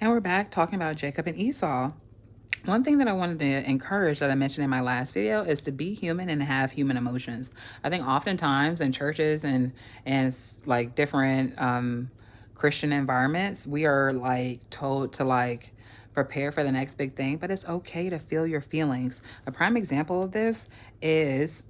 And we're back talking about Jacob and Esau. One thing that I wanted to encourage that I mentioned in my last video is to be human and have human emotions. I think oftentimes in churches and like different Christian environments, we are like told to like prepare for the next big thing, but it's okay to feel your feelings. A prime example of this is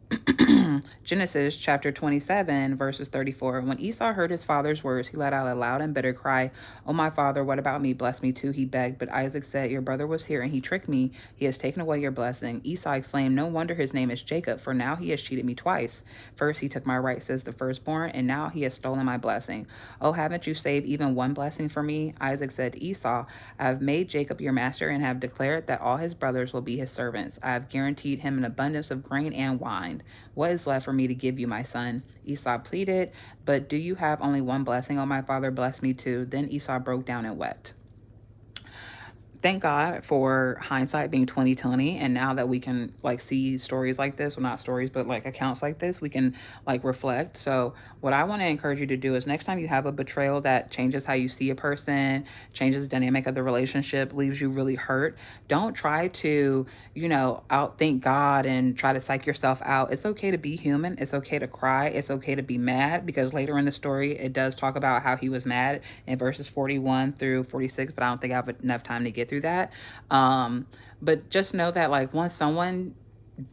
Genesis chapter 27, verses 34. When Esau heard his father's words, he let out a loud and bitter cry. "Oh, my father, what about me? Bless me too," he begged. But Isaac said, "Your brother was here and he tricked me. He has taken away your blessing." Esau exclaimed, "No wonder his name is Jacob, for now he has cheated me twice. First he took my rights as the firstborn, and now he has stolen my blessing. Oh, haven't you saved even one blessing for me?" Isaac said to Esau, "I have made Jacob your master and have declared that all his brothers will be his servants. I have guaranteed him an abundance of grain and wine. What is left for me to give you, my son?" Esau pleaded, "But do you have only one blessing? Oh, my father, bless me too." Then Esau broke down and wept. Thank God for hindsight being 2020, and now that we can like see stories like this, well, not stories, but like accounts like this, we can like reflect. So what I want to encourage you to do is next time you have a betrayal that changes how you see a person, changes the dynamic of the relationship, leaves you really hurt, don't try to, outthink God and try to psych yourself out. It's okay to be human. It's okay to cry. It's okay to be mad, because later in the story, it does talk about how he was mad in verses 41 through 46, but I don't think I have enough time to get through that. But just know that like once someone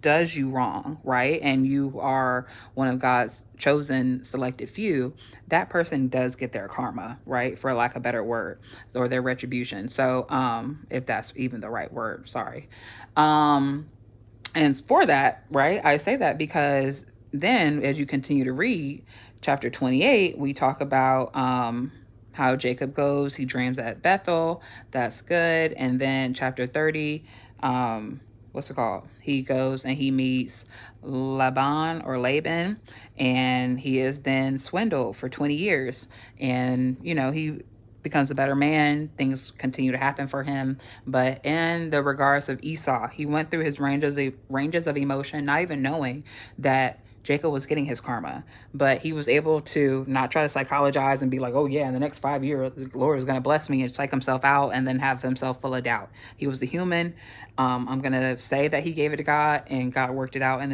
does you wrong, right, and you are one of God's chosen selected few, that person does get their karma, right, for lack of a better word, or their retribution. So if that's even the right word, sorry. And for that, right, I say that because then as you continue to read chapter 28, we talk about how Jacob goes, he dreams at Bethel. That's good. And then chapter 30, what's it called? He goes and he meets Laban, and he is then swindled for 20 years. And, he becomes a better man. Things continue to happen for him. But in the regards of Esau, he went through his ranges of emotion, not even knowing that Jacob was getting his karma. But he was able to not try to psychologize and be like, oh yeah, in the next 5 years, the Lord is going to bless me, and psych himself out and then have himself full of doubt. He was the human. I'm going to say that he gave it to God, and God worked it out in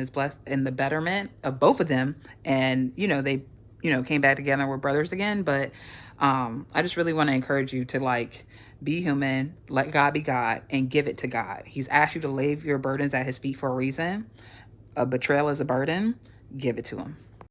the betterment of both of them. And, they, came back together and were brothers again. But I just really want to encourage you to like be human, let God be God, and give it to God. He's asked you to lay your burdens at his feet for a reason. A betrayal is a burden. Give it to him.